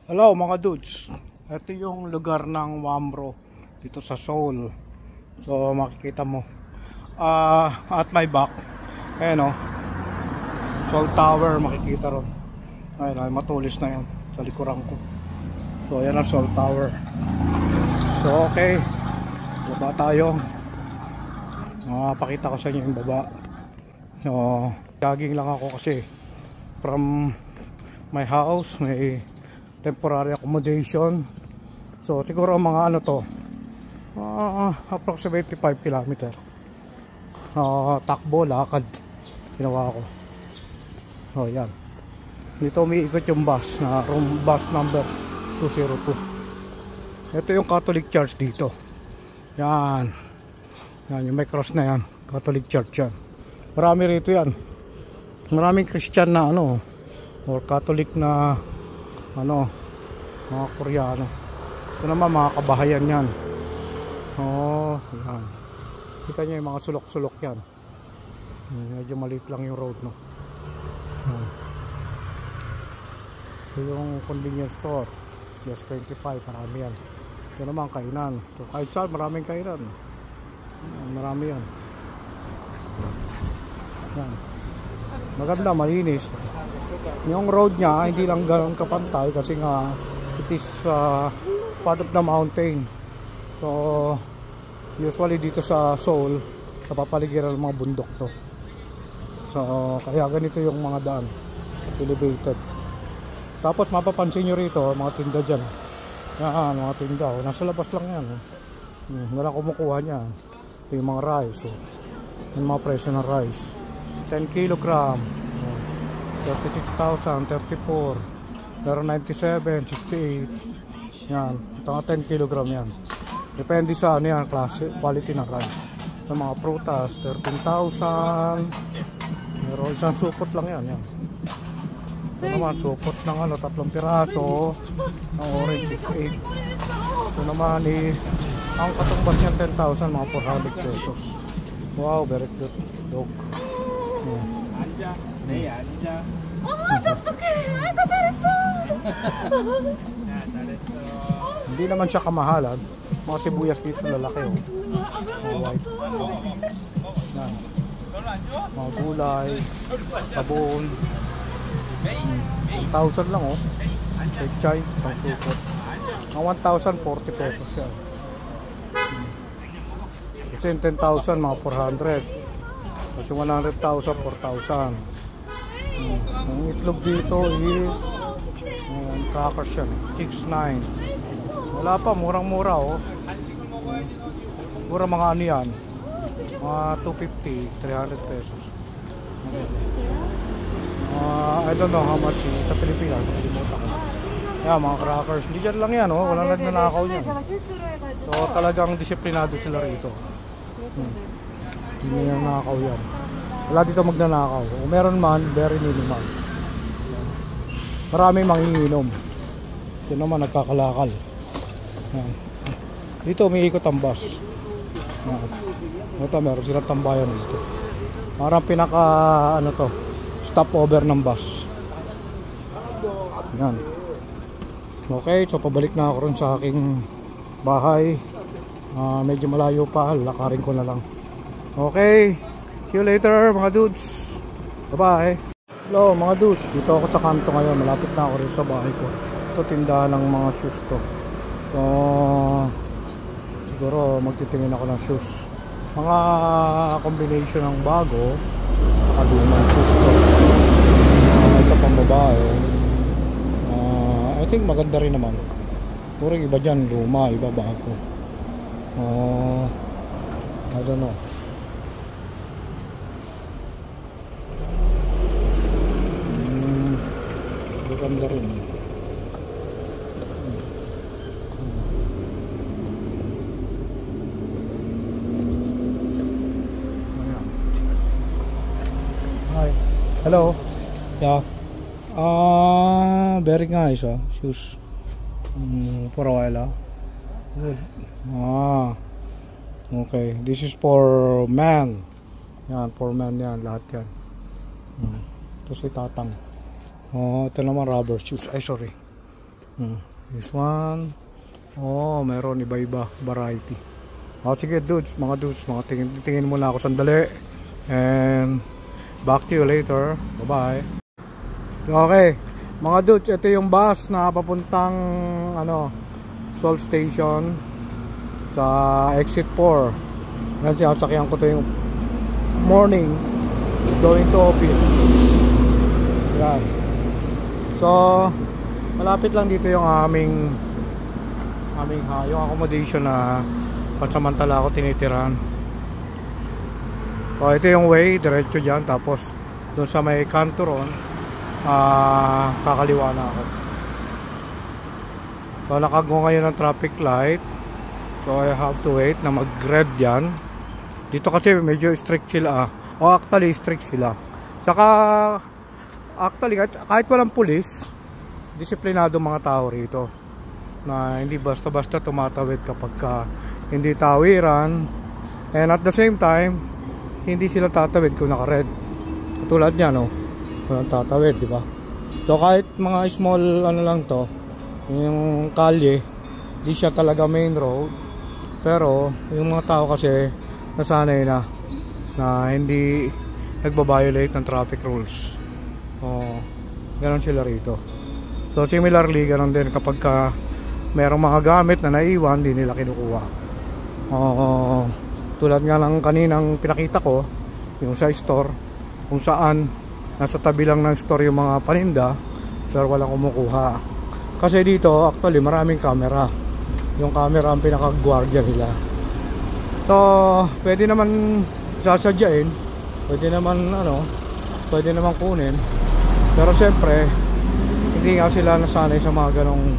Hello mga dudes, ito yung lugar ng Wamro dito sa Seoul. So makikita mo at my back, ayan o, Seoul Tower makikita ron. Ayun, matulis na yan sa likuran ko. So ayan ang Seoul Tower. So okay, baba tayo. Pakita ko sa inyo yung baba. So jogging lang ako kasi from my house may temporary accommodation. So siguro mga ano to, approximately 5 km. Takbo, lakad ginawa ko. So yan, dito umiikot yung bus na bus number 202. Ito yung Catholic Church dito. Yan, yan yung may cross na yan, Catholic Church yan. Marami rito yan, maraming Christian na ano or Catholic na ano, mga Koreano. Ito naman mga kabahayan yan. Oh, yan. Kita nyo yung mga sulok-sulok yan. Medyo maliit lang yung road, no? Yan. Ito yung convenience store. Yes, 25, marami yan. Ito naman kainan. So, kahit saan maraming kainan. Yan, marami yan. Yan. Maganda, malinis. Yung road niya hindi lang ganoon kapantay kasi nga it is part of the mountain. So usually dito sa Seoul napapaligiran ng mga bundok to. So kaya ganito yung mga daan, elevated. Tapos mapapansin nyo rito mga tinda dyan. Yan, mga tinda, nasa labas lang yan. Wala kumukuha niyan. Ito yung mga rice, yung mga presyo ng rice, 10 kilogram 36,000, 34, pero 97, 68. Yan, ito nga 10 kilogram yan. Depende sa ano yan, klase, quality ng rice. Yung mga prutas, 13,000. Pero isang supot lang yan, yan. Ito naman, supot ng ano, 3 piraso. Ng orange, 68. Ito naman is, ang katumbas niyan 10,000, mga 400 pesos. Wow, very cute dog. Hindi naman siya kamahalan. Mga sibuyas dito lalaki, oh. Mga white. Yan. Mga gulay, sabon. 1,000 lang, oh. Pechay, isang supot. Mga 1,040 pesos yan. Kasi yung 10,000 mga 400. Kasi 100,000, 4,000. Ang itlog dito is crackers yan, 6.9. Wala pa, murang-mura, oh. Mura mga ano yan, mga 250, 300 pesos. I don't know how much sa Pilipinas. Yan, mga crackers. Hindi dyan lang yan, oh. Walang nagnanakaw yan. So talagang disiplinado sila rito. Hindi nang nakakaw yan. Wala dito magnanakaw. Kung meron man, very minimal. Marami manginginom. Ito naman nagkakalakal. Yan. Dito umiikot ang bus. Yan. Ito meron silang tambayan dito. Parang pinaka ano to, stopover ng bus. Yan. Okay, so pabalik na ako rin sa aking bahay. Medyo malayo pa, lakarin ko na lang. Okay, see you later mga dudes. Bye bye. Hello mga dudes, dito ako sa kanto ngayon. Malapit na ako rin sa bahay ko. Ito tindahan ng mga shoes to. So siguro magtitingin ako ng shoes. Mga combination ng bago at lumang shoes to. Ito pang babae. I think maganda rin naman. Puro iba dyan, luma, iba bago. I don't know. Ganda rin. Hi. Hello. Yeah. Very nice, shoes. For a while, good. Okay. This is for men. Yan, for men yan, lahat yan. Ito si tatang. Ito naman rubber shoes. Ay, sorry. This one. Oh, meron iba-iba variety. Sige dudes, mga tingin muna ako sandali. And back to you later. Bye-bye. Okay, mga dudes, ito yung bus na papuntang Salt Station sa exit 4. Yan siya, sakyan ko to yung morning going to office. Yan. So, malapit lang dito yung aming yung accommodation na pansamantala ako tinitirahan. So, ito yung way, diretso dyan. Tapos, doon sa may kanto ron, kakaliwa na ako. So, nakago ngayon ng traffic light. So, I have to wait na mag-red yan. Dito kasi medyo strict sila. Actually, strict sila. Saka, actually, kahit walang pulis, disiplinado mga tao rito. Na hindi basta-basta tumatawid kapag hindi tawiran. And at the same time, hindi sila tatawid kung naka-red. Katulad niya, no? Walang tatawid, di ba? So, kahit mga small, lang to, yung kalye, di siya talaga main road. Pero yung mga tao kasi nasanay na hindi nagbabiolate ng traffic rules. Ganon sila rito. So similarly, ganon din kapag merong mga gamit na naiwan, di nila kinukuha. Tulad nga ng kaninang pinakita ko, yung sa store, kung saan nasa tabi lang ng store yung mga paninda, pero walang kumukuha. Kasi dito, actually, maraming camera. Yung camera ang pinakagwardya nila. So, pwede naman sasadyain. Pwede naman, pwede naman kunin. Pero siyempre, hindi nga sila nasanay sa mga ganong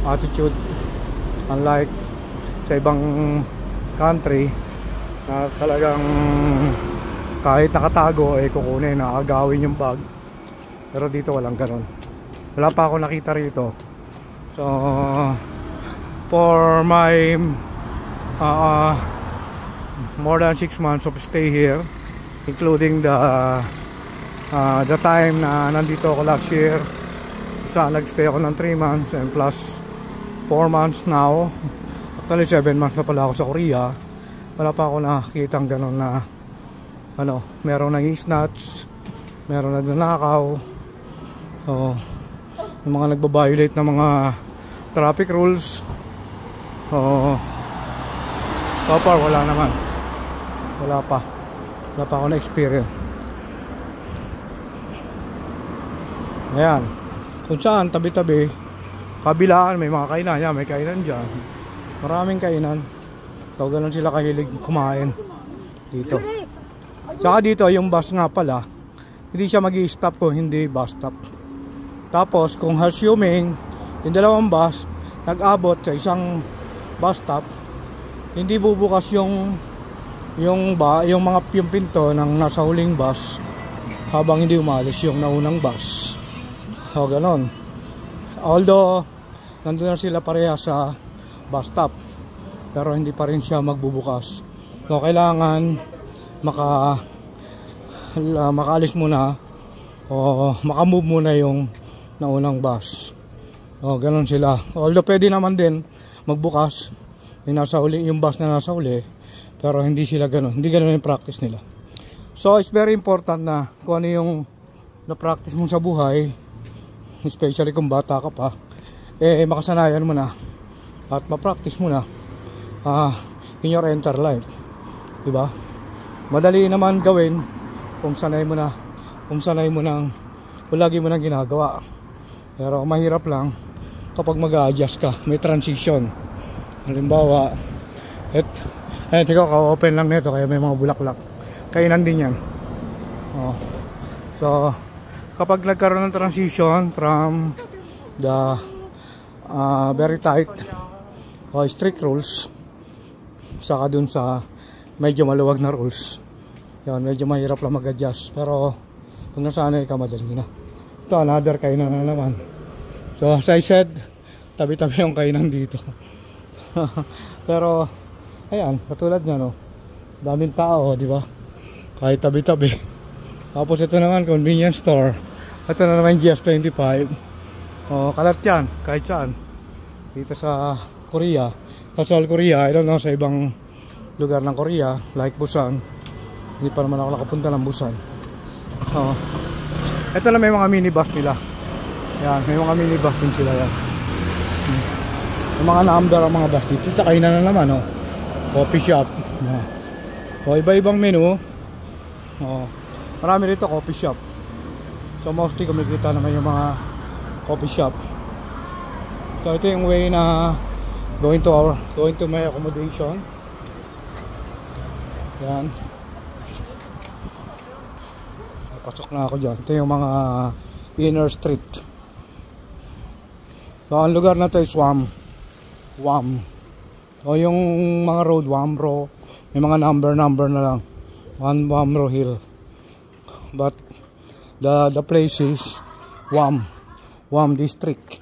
attitude. Unlike sa ibang country, na talagang kahit nakatago, kukunin, agawin yung bag. Pero dito walang ganon. Wala pa ako nakita rito. So, for my more than 6 months of stay here, including the time na nandito ako last year, nagstay ako ng 3 months and plus 4 months now. Actually 7 months na pala ako sa Korea. Wala pa ako nakakitang gano'n na meron nang-snatch, meron nagnanakaw, yung mga nagbabiolate ng mga traffic rules. So far wala naman. Wala pa ako na experience. Ayan, kung saan tabi-tabi kabilaan may mga kainan. May kainan dyan, maraming kainan. So ganun sila kahilig kumain dito. Saka dito yung bus nga pala, hindi siya mag-i-stop kung hindi bus stop. Tapos kung assuming yung dalawang bus nag-abot sa isang bus stop, hindi bubukas yung pinto ng nasa huling bus habang hindi umalis yung naunang bus. O ganon. Although nandun na sila pareha sa bus stop, pero hindi pa rin siya magbubukas. So kailangan makaalis muna o makamove muna yung naunang bus. O ganon sila. Although pwede naman din magbukas yung bus na nasa uli, pero hindi sila ganon. Hindi ganon yung practice nila. So it's very important na kung ano yung na-practice mo sa buhay, especially kung bata ka pa, makasanayan mo na at ma-practice mo na in your entire life, diba? Madali naman gawin kung sanay mo nang lagi mo nang ginagawa, pero mahirap lang kapag mag-a-adjust ka, may transition. Halimbawa, ikaw ka-open lang nito kaya may mga bulaklak, kainan din yan. So kapag nagkaroon ng transition from the very tight strict rules saka dun sa medyo maluwag na rules, yan, medyo mahirap lang mag-adjust. Pero kung nasanay ka, madali na. Ito, another kainan na naman. So as I said, tabi-tabi yung kainan dito. Pero ayan, katulad nya, daming tao, di ba? Kahit tabi-tabi. Tapos ito naman convenience store. Ito na naman GS25. Kalat yan, kahit saan. Dito sa Korea. Sa Seoul, Korea, I don't know sa ibang lugar ng Korea, like Busan. Hindi pa naman ako nakapunta ng Busan. Ito lang may mga minibus nila. Yan, may mga minibus din sila yan. Yung mga number ang mga bus dito. Sa kainan na naman, coffee shop. Iba-ibang menu. Marami rito coffee shop. So mostly kumikita naman yung mga coffee shop. So ito yung way na going to my accommodation. Yan. Pasok na ako dyan. Ito yung mga inner street. So ang lugar na to is Wam. So yung mga road, Wamro, may mga number na lang. Wamro Hill. But the place is Wam district.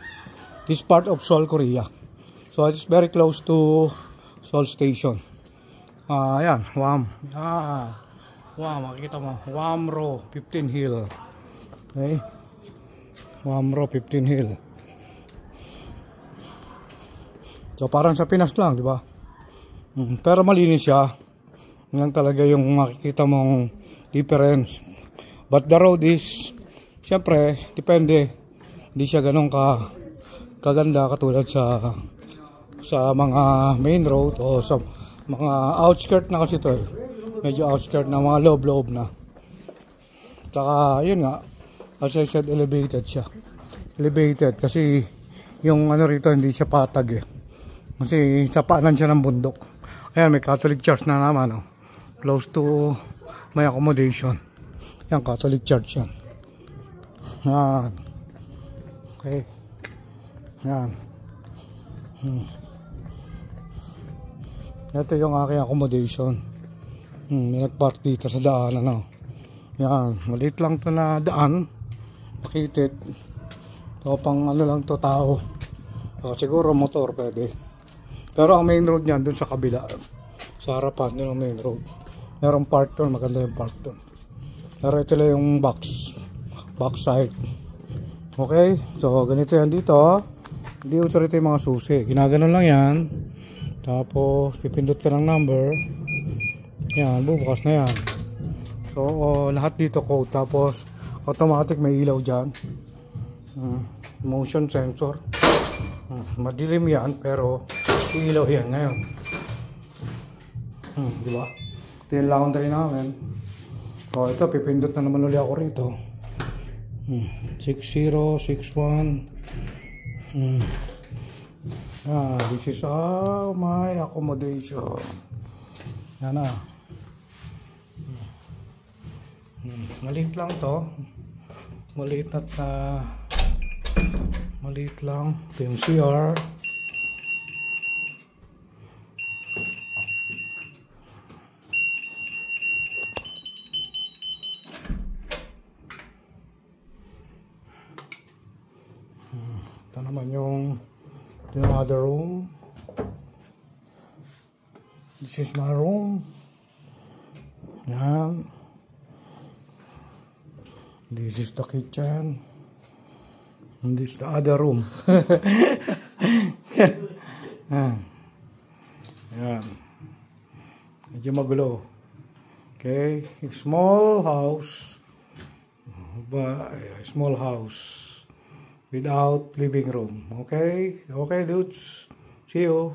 This part of Seoul, Korea. So it's very close to Seoul Station. Ayan, Wam. Makikita mo. Wamro 15 Hill. Okay. Wamro 15 Hill. So parang sa Pinas lang, di ba? Pero malinis siya. Yan talaga yung makikita mong difference. But the road is, syempre, depende. Hindi siya ganun kaganda katulad sa mga main road o sa mga outskirt na kasi ito. Medyo outskirt na, mga loob na. Tsaka, yun nga, as I said, elevated siya. Elevated kasi yung ano rito hindi siya patag Kasi sa paanan siya ng bundok. Ayan, may Catholic Church na naman. Close to my accommodation. Yan, Catholic Church yan. Yan. Okay. Yan. Ito yung aking accommodation. May nagpark dito sa daan. Yan. Maliit lang to na daan. Pakitid. So, pang ano lang to tao. So, siguro motor pwede. Pero ang main road niyan dun sa kabila. Sa harapan yun ang main road. Merong park doon. Maganda yung park doon. Pero ito lang yung backside. Okay. So ganito yan dito. Hindi uso rito yung mga susi. Ginaganon lang yan. Tapos pipindot ka ng number. Yan. Bubukas na yan. So lahat dito code. Tapos automatic may ilaw dyan. Motion sensor. Madilim yan pero ilaw yan ngayon. Diba? Ito yung laundry namin. Ito pipindot na naman ulit ako rito. 6061. This is my accommodation. Yan na. Maliit lang to. Maliit lang. Ito yung CR. Ito naman yung other room. This is my room. Yan. This is the kitchen. And this is the other room. Yan. Medyo magulo. Okay. Small house. Small house. Without living room. Okay? Okay, dudes. See you.